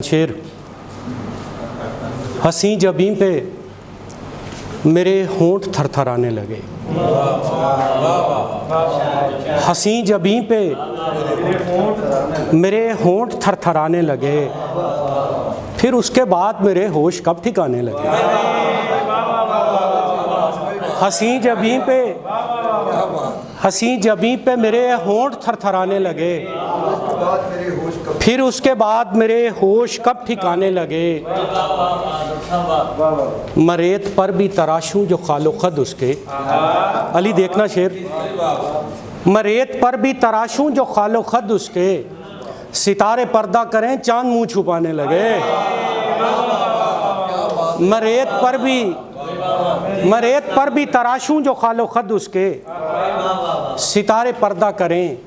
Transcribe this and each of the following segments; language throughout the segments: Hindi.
शेर। हंसी जबीं पे मेरे होंठ थरथराने लगे, हंसी जबीं पे मेरे होंठ थरथराने लगे, फिर उसके बाद मेरे होश कब ठिकाने लगे। हंसी जबीं पे, हंसी जबीं पे मेरे होंठ थरथराने लगे, फिर उसके बाद मेरे होश कब ठिकाने लगे। मरेत पर भी तराशूं जो खालो खद उसके, अली देखना शेर। मरेत पर भी तराशूं जो खालो खद उसके, सितारे पर्दा करें चांद मुंह छुपाने लगे। मरेत पर भी तराशूं जो खालो खद उसके, सितारे पर्दा करें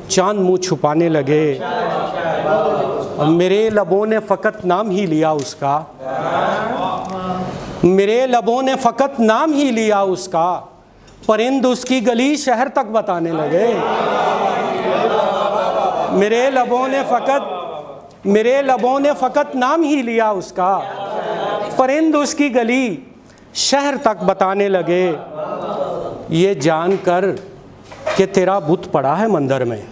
चांद मुंह छुपाने लगे। मेरे लबों ने फ़कत नाम ही लिया उसका, मेरे लबों ने फ़कत नाम ही लिया उसका, परिंद उसकी गली शहर तक बताने लगे। मेरे लबों ने फ़कत नाम ही लिया उसका, परिंद उसकी गली शहर तक बताने लगे। ये जानकर कि तेरा बुत पड़ा है मंदिर में,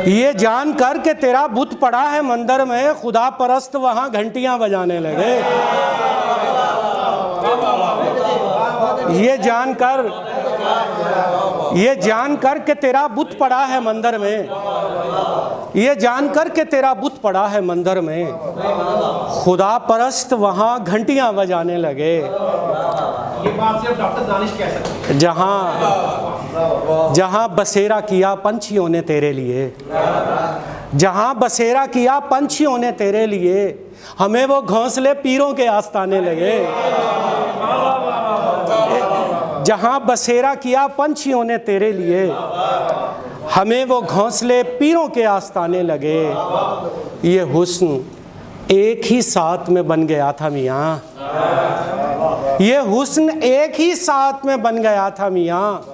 ये जानकर के तेरा बुत पड़ा है मंदिर में, खुदा परस्त वहाँ घंटियां बजाने लगे। ये जानकर के तेरा बुत पड़ा है मंदिर में, ये जानकर के तेरा बुत पड़ा है मंदिर में, खुदा परस्त वहाँ घंटियां बजाने लगे। ये बात सिर्फ डॉक्टर दानिश कह सकते हैं। जहाँ बसेरा किया पंछियों ने तेरे लिए, जहाँ बसेरा किया पंछियों ने तेरे लिए, हमें वो घोंसले पीरों के आस्ताने लगे। जहाँ बसेरा किया पंछियों ने तेरे लिए, हमें वो घोंसले पीरों के आस्ताने लगे। ये हुस्न एक ही साथ में बन गया था मियाँ, ये हुस्न एक ही साथ में बन गया था मियाँ,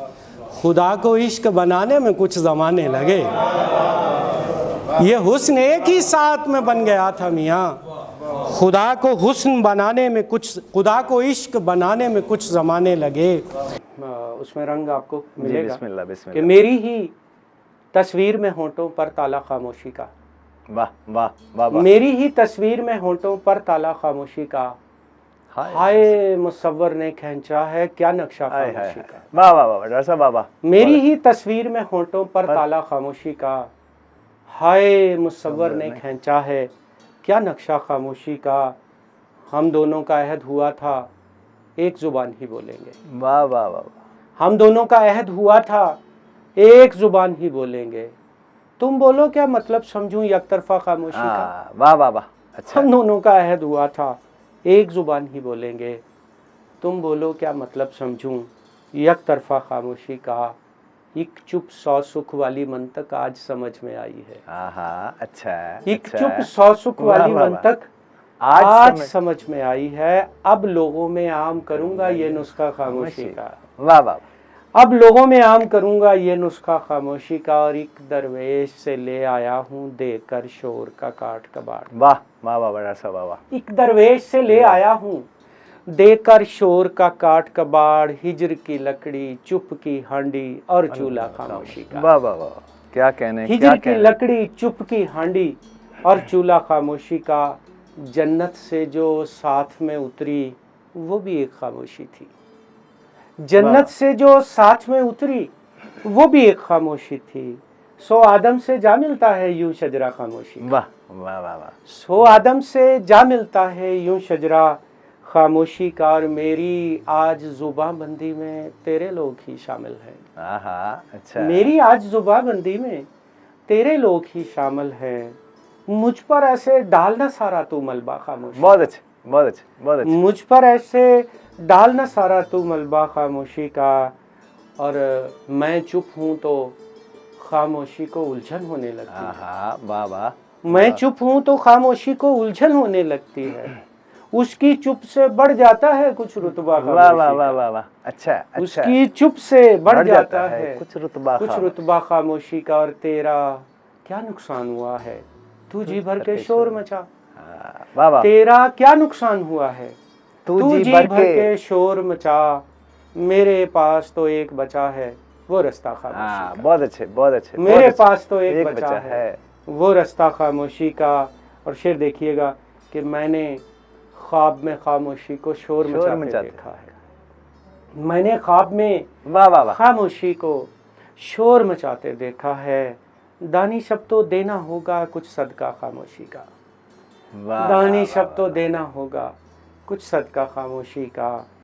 खुदा को इश्क बनाने में कुछ ज़माने लगे। ये हुस्न एक ही साथ में बन गया था मियाँ, खुदा को हुस्न बनाने में कुछ, खुदा को इश्क बनाने में कुछ ज़माने लगे। उसमें रंग आपको मिलेगा बिस्मिल्लाह, बिस्मिल्लाह। कि मेरी ही तस्वीर में होंठों पर ताला खामोशी का, वाह वाह वाह वाह। मेरी ही तस्वीर में होंठों पर ताला खामोशी का, हाय मुसव्वर ने खींचा है क्या नक्शा खामोशी का। वाह वाह वाह डॉक्टर साहब, वाह वाह। मेरी ही तस्वीर में होंठों पर ताला खामोशी का, हाय मुसव्वर ने खींचा है क्या नक्शा खामोशी का। हम दोनों का अहद हुआ था एक जुबान ही बोलेंगे, वाह वाह वाह। हम दोनों का अहद हुआ था एक जुबान ही बोलेंगे, तुम बोलो क्या मतलब समझूं एक तरफा खामोशी का। वाह वाह वाह। अच्छा, हम दोनों का अहद हुआ था एक जुबान ही बोलेंगे, तुम बोलो क्या मतलब समझूं एक तरफा खामोशी का। एक चुप सौ सुख वाली मंतक आज समझ में आई है। अच्छा। एक चुप सौ सुख वाली मंतक आज समझ में आई है। अब लोगों में आम करूंगा ये नुस्खा खामोशी का। वाह वाह। अब लोगों में आम करूंगा ये नुस्खा खामोशी का, और एक दरवेश से ले आया हूँ देकर शोर का काट कबाड़। वाह वाह वाह बड़ा सा वाह वाह। एक दरवेश से ले आया हूँ देकर शोर का काट कबाड़, हिजर की लकड़ी चुप की हांडी और चूल्हा खामोशी का। वाह वाह वाह, क्या कहने। हिजर की लकड़ी चुप की हांडी और चूल्हा खामोशी का। जन्नत से जो साथ में उतरी वो भी एक खामोशी थी, जन्नत से जो साथ में उतरी वो भी एक खामोशी थी। सो आदम से जा मिलता है यूं शजरा खामोशी। वाह वाह वाह वाह। सो आदम से जा मिलता है यूं शजरा खामोशी का, और मेरी आज जुबां बंदी में तेरे लोग ही शामिल हैं। अच्छा। मेरी आज जुबां बंदी में तेरे लोग ही शामिल हैं। मुझ पर ऐसे डालना सारा तू मलबा खामोशी। बहुत अच्छे बहुत अच्छे बहुत अच्छे। मुझ पर ऐसे डालना सारा तू मलबा खामोशी का, और मैं चुप हूँ तो खामोशी को उलझन होने लगती है। वाह वाह। मैं चुप हूँ तो खामोशी को उलझन होने लगती है। उसकी चुप से बढ़ जाता है कुछ रुतबा खामोशी। वाह वाह वाह वाह वाह। अच्छा, उसकी चुप से बढ़ जाता है कुछ रुतबा खामोशी का, और तेरा क्या नुकसान हुआ है, तू जी भर के शोर मचा। वाह वाह। तेरा क्या नुकसान हुआ है, तू जी भर के शोर मचा। मेरे पास तो एक बचा है, वो रास्ता खामोशी हाँ, का। बहुत अच्छे, बहुत अच्छे। मेरे बहुत अच्छे। पास तो एक बचा है, वो रास्ता खामोशी का। और शेर देखिएगा कि मैंने ख्वाब में खामोशी को शोर मचाते देखा है। मैंने ख्वाब में वाह वाह वाह। खामोशी को शोर मचाते देखा है। दानिश अब तो देना होगा कुछ सदका खामोशी का। वाह, दानिश वाह, अब तो देना होगा कुछ सदका खामोशी का।